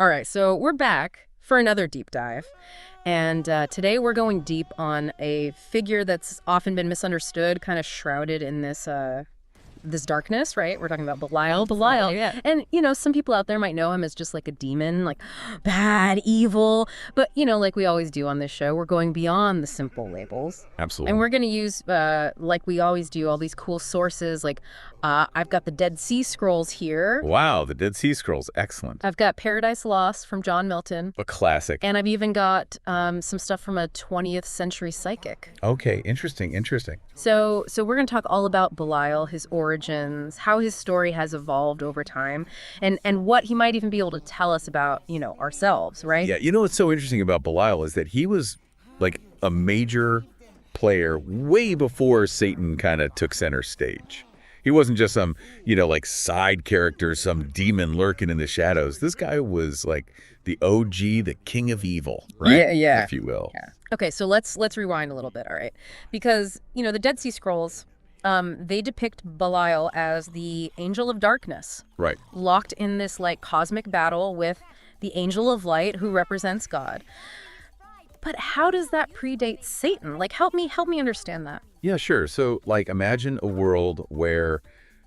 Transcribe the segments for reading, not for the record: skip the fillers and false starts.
All right, so we're back for another deep dive. And today we're going deep on a figure that's often been misunderstood, kind of shrouded in this darkness, right? We're talking about Belial. Belial, yeah. And, some people out there might know him as just like a demon, like bad, evil. But, like we always do on this show, we're going beyond the simple labels. Absolutely. And we're going to use, like we always do, all these cool sources. Like I've got the Dead Sea Scrolls here. Wow, the Dead Sea Scrolls. Excellent. I've got Paradise Lost from John Milton. A classic. And I've even got some stuff from a 20th century psychic. Okay, interesting. So we're going to talk all about Belial, his origins, how his story has evolved over time, and what he might even be able to tell us about, ourselves, right? Yeah, what's so interesting about Belial is that he was like a major player way before Satan kind of took center stage. He wasn't just some, like side character, some demon lurking in the shadows. This guy was like the OG, the king of evil, right? Yeah. If you will. Yeah. Okay, so let's rewind a little bit, all right? Because, the Dead Sea Scrolls, they depict Belial as the angel of darkness. Right. Locked in this like cosmic battle with the angel of light who represents God. But how does that predate Satan? Like, help me understand that. Yeah, sure. So, like, imagine a world where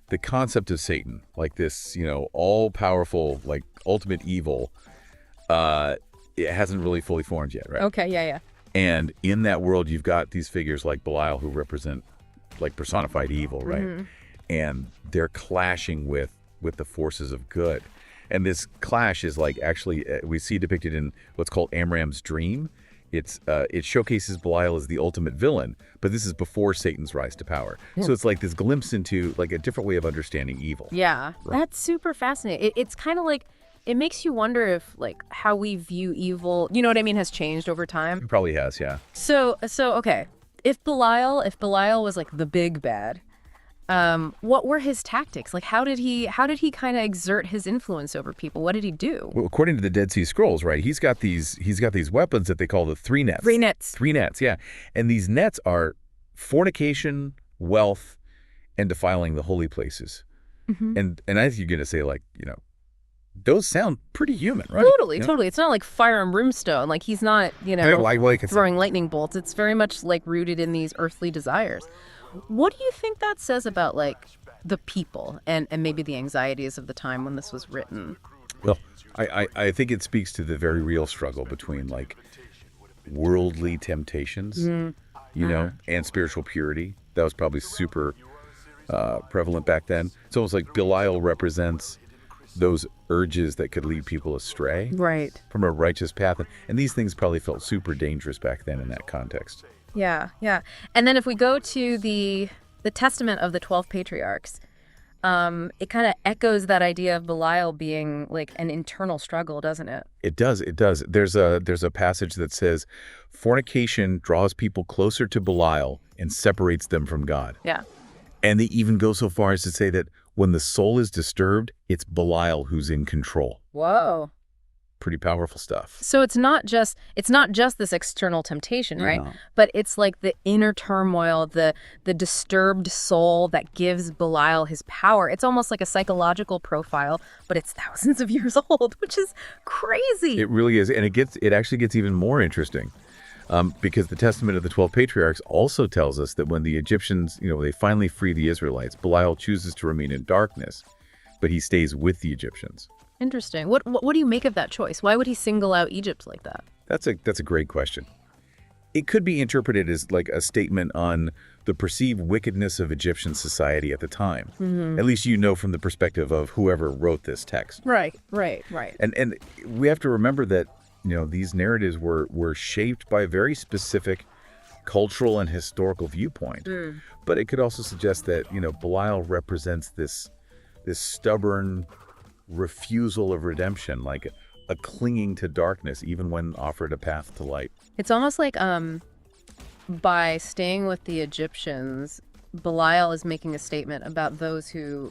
the concept of Satan, like this, all-powerful, like, ultimate evil, it hasn't really fully formed yet, right? Okay, yeah. And in that world, you've got these figures like Belial who represent, like, personified evil, right? Mm-hmm. And they're clashing with the forces of good. And this clash is, like, actually, we see depicted in what's called Amram's dream. It showcases Belial as the ultimate villain, but this is before Satan's rise to power. So it's like this glimpse into like a different way of understanding evil. Yeah, Right. That's super fascinating. It's kind of like, it makes you wonder if like how we view evil, you know what I mean, has changed over time. It probably has, yeah. So okay, if Belial was like the big bad, what were his tactics? Like, how did he kind of exert his influence over people? What did he do? Well, according to the Dead Sea Scrolls, right, he's got these weapons that they call the three nets. Three nets, yeah. And these nets are fornication, wealth, and defiling the holy places. Mm-hmm. And I think you're going to say, like, those sound pretty human, right? Totally. It's not like fire and brimstone. Like, he's not, throwing lightning bolts. It's very much like rooted in these earthly desires. What do you think that says about like the people and maybe the anxieties of the time when this was written? Well, I think it speaks to the very real struggle between like worldly temptations, and spiritual purity. That was probably super prevalent back then. It's almost like Belial represents those urges that could lead people astray from a righteous path. And these things probably felt super dangerous back then in that context. Yeah. And then if we go to the Testament of the 12 Patriarchs, it kind of echoes that idea of Belial being like an internal struggle, doesn't it? It does. There's a passage that says, fornication draws people closer to Belial and separates them from God. Yeah. And they even go so far as to say that when the soul is disturbed, it's Belial who's in control. Whoa. Pretty powerful stuff. So it's not just this external temptation, right? No. But it's like the inner turmoil, the disturbed soul that gives Belial his power. It's almost like a psychological profile, but it's thousands of years old, which is crazy. It really is, and it actually gets even more interesting, because the Testament of the 12 Patriarchs also tells us that when the Egyptians, they finally free the Israelites, Belial chooses to remain in darkness, but he stays with the Egyptians. Interesting. What do you make of that choice? Why would he single out Egypt like that? That's a great question. It could be interpreted as like a statement on the perceived wickedness of Egyptian society at the time. Mm-hmm. At least from the perspective of whoever wrote this text. Right. And we have to remember that these narratives were shaped by a very specific cultural and historical viewpoint. Mm. But it could also suggest that Belial represents this stubborn refusal of redemption, like a clinging to darkness even when offered a path to light. It's almost like by staying with the Egyptians, Belial is making a statement about those who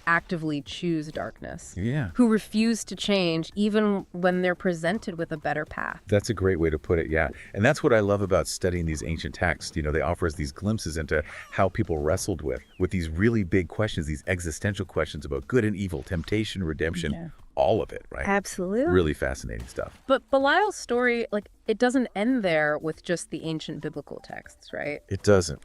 actively choose darkness. Yeah. Who refuse to change even when they're presented with a better path. That's a great way to put it, yeah. And that's what I love about studying these ancient texts. They offer us these glimpses into how people wrestled with these really big questions, these existential questions about good and evil, temptation, redemption. Yeah. all of it, right? Absolutely. Really fascinating stuff. But Belial's story, like, it doesn't end there with just the ancient biblical texts, right? It doesn't.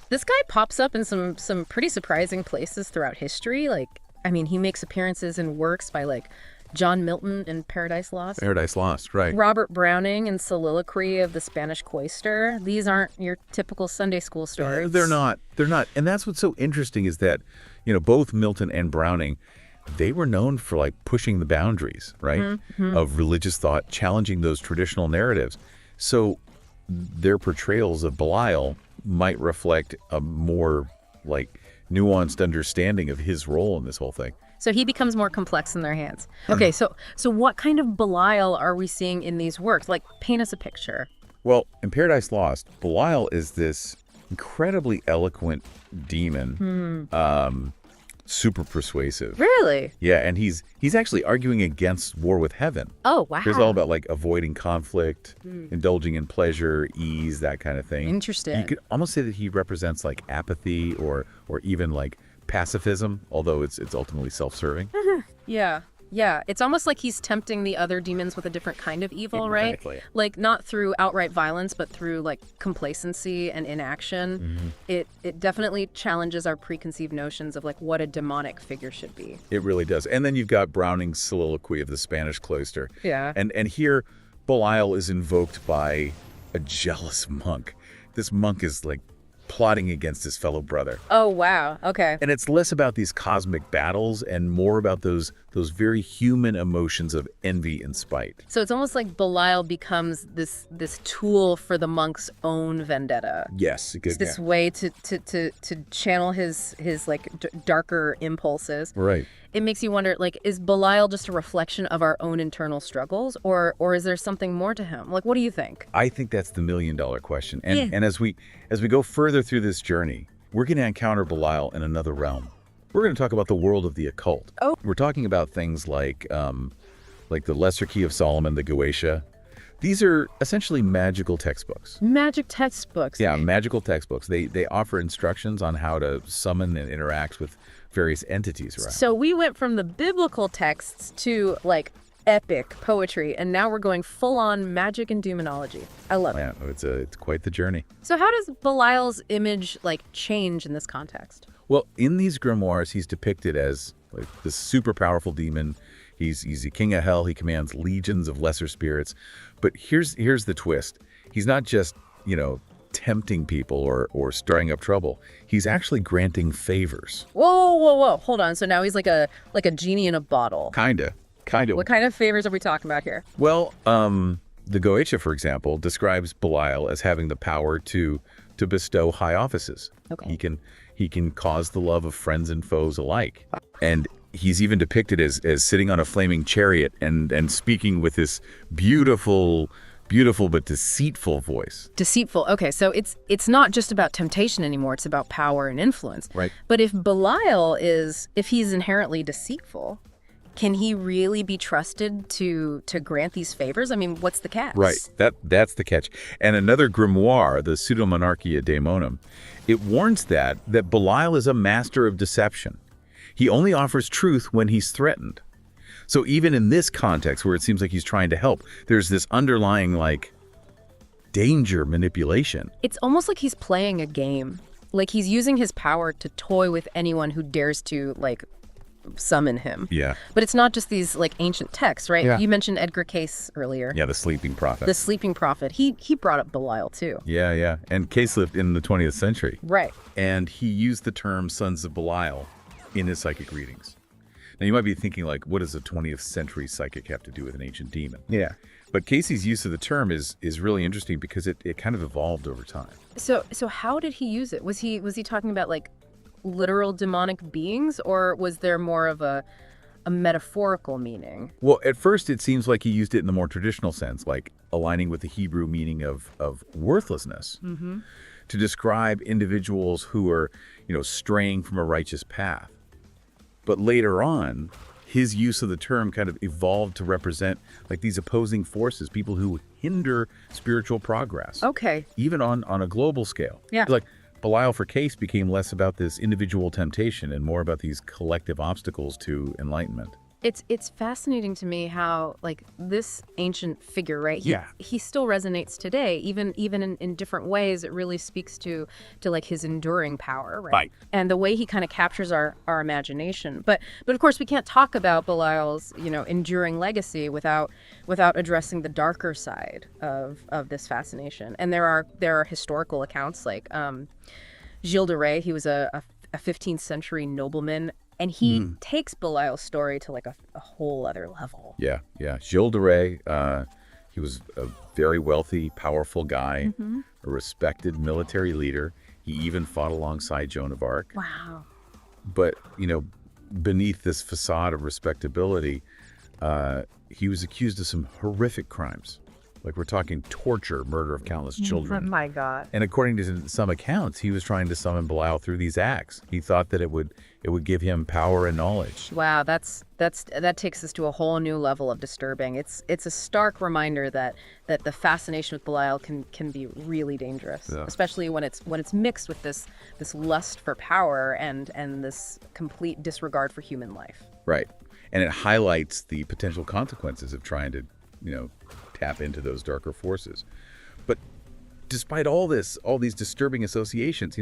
This guy pops up in some pretty surprising places throughout history. Like, I mean, he makes appearances in works by, like, John Milton in Paradise Lost. Paradise Lost, right. Robert Browning in Soliloquy of the Spanish Cloister. These aren't your typical Sunday school stories. They're not. They're not. And that's what's so interesting is that, both Milton and Browning, they were known for like pushing the boundaries, right, of religious thought, challenging those traditional narratives. So their portrayals of Belial might reflect a more like nuanced understanding of his role in this whole thing. So he becomes more complex in their hands. Okay, so what kind of Belial are we seeing in these works? Like, paint us a picture. Well, in Paradise Lost, Belial is this incredibly eloquent demon, super persuasive. Really? Yeah, and he's actually arguing against war with heaven. Oh, wow. It's all about like avoiding conflict, indulging in pleasure, ease, that kind of thing. Interesting. You could almost say that he represents like apathy or even like pacifism, although it's ultimately self-serving. Yeah. Yeah, it's almost like he's tempting the other demons with a different kind of evil, right? Exactly. Like, not through outright violence, but through like complacency and inaction. It definitely challenges our preconceived notions of like what a demonic figure should be. It really does. And then you've got Browning's Soliloquy of the Spanish Cloister. Yeah. And here Belial is invoked by a jealous monk. This monk is like plotting against his fellow brother. Oh, wow. Okay. And it's less about these cosmic battles and more about those very human emotions of envy and spite. So it's almost like Belial becomes this tool for the monk's own vendetta. Yes. It's this way to channel his like darker impulses. Right. It makes you wonder, like, is Belial just a reflection of our own internal struggles, or is there something more to him? Like, what do you think? I think that's the million-dollar question. And as we go further through this journey, we're going to encounter Belial in another realm. We're going to talk about the world of the occult. Oh. We're talking about things like the Lesser Key of Solomon, the Goetia. These are essentially magical textbooks. Magic textbooks. Yeah, magical textbooks. They offer instructions on how to summon and interact with various entities around. So we went from the biblical texts to like epic poetry, and now we're going full on magic and demonology. I love it. Yeah, it's quite the journey. So how does Belial's image like change in this context? Well, in these grimoires, he's depicted as like this super powerful demon. He's the king of hell. He commands legions of lesser spirits. But here's the twist. He's not just, tempting people or stirring up trouble. He's actually granting favors. Whoa. Hold on. So now he's like a genie in a bottle. Kinda. What kind of favors are we talking about here? Well, the Goetia, for example, describes Belial as having the power to bestow high offices. Okay. He can cause the love of friends and foes alike. And he's even depicted as sitting on a flaming chariot and speaking with this beautiful but deceitful voice. Deceitful. Okay, so it's not just about temptation anymore. It's about power and influence. Right. But if Belial if he's inherently deceitful, can he really be trusted to grant these favors? I mean, what's the catch? Right. That's the catch. And another grimoire, the Pseudomonarchia Daemonum, it warns that Belial is a master of deception. He only offers truth when he's threatened. So even in this context where it seems like he's trying to help, there's this underlying like danger manipulation. It's almost like he's playing a game. Like he's using his power to toy with anyone who dares to like summon him. Yeah. But it's not just these like ancient texts, right? Yeah. You mentioned Edgar Cayce earlier. Yeah, the sleeping prophet. The sleeping prophet. He brought up Belial too. Yeah. And Cayce lived in the 20th century. Right. And he used the term sons of Belial in his psychic readings. Now, you might be thinking, like, what does a 20th century psychic have to do with an ancient demon? Yeah. But Casey's use of the term is really interesting because it kind of evolved over time. So how did he use it? Was he talking about, like, literal demonic beings, or was there more of a metaphorical meaning? Well, at first, it seems like he used it in the more traditional sense, like aligning with the Hebrew meaning of worthlessness, to describe individuals who are, straying from a righteous path. But later on, his use of the term kind of evolved to represent like these opposing forces, people who hinder spiritual progress. Okay. Even on a global scale. Yeah. Like Belial for Cayce became less about this individual temptation and more about these collective obstacles to enlightenment. It's fascinating to me how like this ancient figure, right? He still resonates today, even in different ways. It really speaks to like his enduring power, right? And the way he kind of captures our imagination. But of course we can't talk about Belial's, enduring legacy without addressing the darker side of this fascination. And there are historical accounts like Gilles de Rais. He was a 15th century nobleman. And he takes Belial's story to like a whole other level. Yeah. Gilles de Rais, he was a very wealthy, powerful guy, a respected military leader. He even fought alongside Joan of Arc. Wow. But, beneath this facade of respectability, he was accused of some horrific crimes. Like we're talking torture, murder of countless children. Oh my God. And according to some accounts, he was trying to summon Belial through these acts. He thought that it would give him power and knowledge. Wow, that takes us to a whole new level of disturbing. It's a stark reminder that the fascination with Belial can be really dangerous, especially when it's mixed with this lust for power and this complete disregard for human life. Right. And it highlights the potential consequences of trying to, tap into those darker forces. But despite all these disturbing associations,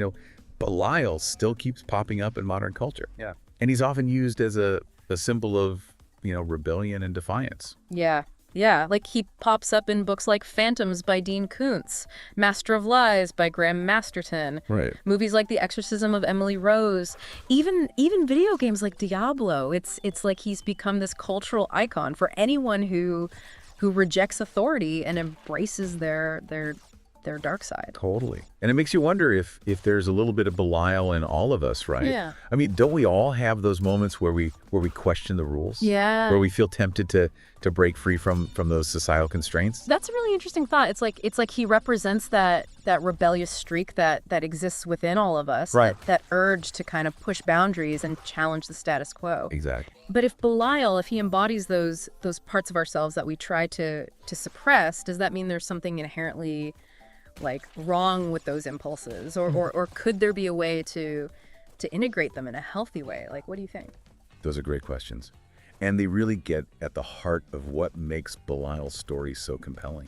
Belial still keeps popping up in modern culture. Yeah. And he's often used as a symbol of, rebellion and defiance. Yeah. Yeah, like he pops up in books like Phantoms by Dean Koontz, Master of Lies by Graham Masterton, right? Movies like The Exorcism of Emily Rose, even video games like Diablo. It's like he's become this cultural icon for anyone who rejects authority and embraces their dark side. Totally. And it makes you wonder if there's a little bit of Belial in all of us, right? Yeah. I mean, don't we all have those moments where we question the rules? Yeah. Where we feel tempted to break free from those societal constraints? That's a really interesting thought. It's like he represents that rebellious streak that exists within all of us. Right. That urge to kind of push boundaries and challenge the status quo. Exactly. But if Belial, if he embodies those parts of ourselves that we try to suppress, does that mean there's something inherently like wrong with those impulses, or could there be a way to integrate them in a healthy way? Like, what do you think? Those are great questions, and they really get at the heart of what makes Belial's story so compelling.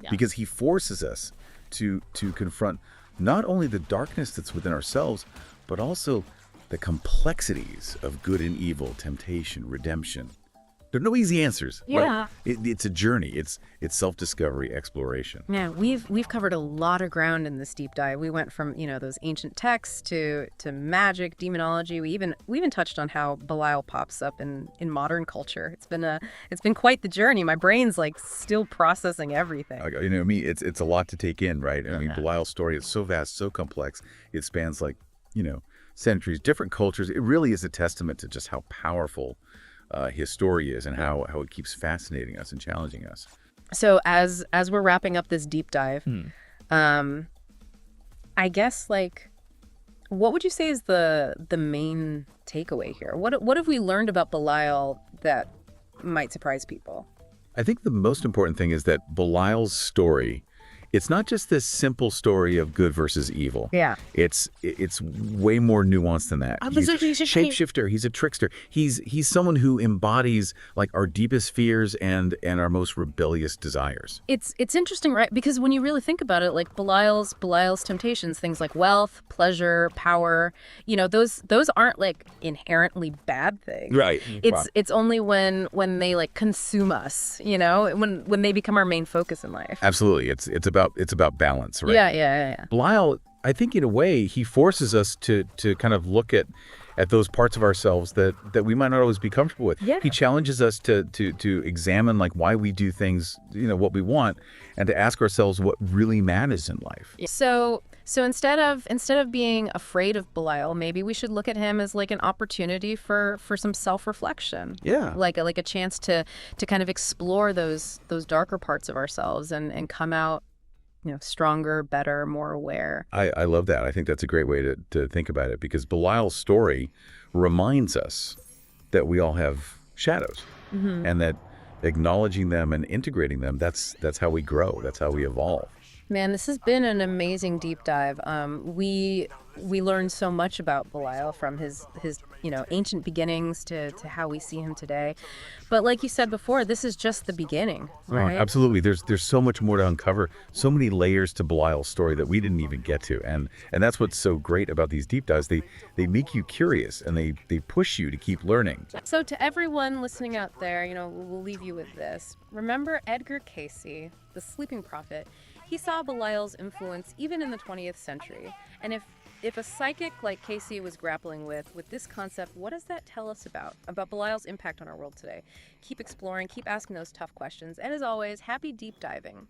Because he forces us to confront not only the darkness that's within ourselves, but also the complexities of good and evil, temptation, redemption. There are no easy answers. Yeah. It's a journey. It's self-discovery, exploration. Yeah, we've covered a lot of ground in this deep dive. We went from, those ancient texts to magic, demonology. We even touched on how Belial pops up in modern culture. It's been quite the journey. My brain's like still processing everything. It's a lot to take in, right? I mean, Belial's story is so vast, so complex. It spans centuries, different cultures. It really is a testament to just how powerful his story is and how it keeps fascinating us and challenging us. So as we're wrapping up this deep dive, I guess what would you say is the main takeaway here? What have we learned about Belial that might surprise people? I think the most important thing is that Belial's story, it's not just this simple story of good versus evil. Yeah. It's way more nuanced than that. He's a shapeshifter. He's a trickster. He's someone who embodies like our deepest fears and our most rebellious desires. It's interesting, right? Because when you really think about it, like Belial's temptations, things like wealth, pleasure, power, those aren't like inherently bad things. Right. It's only when they like consume us, when they become our main focus in life. Absolutely. It's about balance, right? Yeah. Belial, I think in a way, he forces us to kind of look at those parts of ourselves that we might not always be comfortable with. Yeah. He challenges us to examine like why we do things, what we want, and to ask ourselves what really matters in life. So instead of being afraid of Belial, maybe we should look at him as like an opportunity for some self-reflection. Yeah. Like a chance to kind of explore those darker parts of ourselves and come out stronger, better, more aware. I love that. I think that's a great way to think about it, because Belial's story reminds us that we all have shadows, and that acknowledging them and integrating them, that's how we grow. That's how we evolve. Man, this has been an amazing deep dive. We learned so much about Belial from his ancient beginnings to how we see him today. But like you said before, this is just the beginning, Oh, right? absolutely. There's so much more to uncover, so many layers to Belial's story that we didn't even get to. And that's what's so great about these deep dives. They make you curious and they push you to keep learning. So to everyone listening out there, we'll leave you with this. Remember Edgar Cayce, the sleeping prophet. He saw Belial's influence even in the 20th century. And if a psychic like Cayce was grappling with this concept, what does that tell us about Belial's impact on our world today? Keep exploring, keep asking those tough questions, and as always, happy deep diving.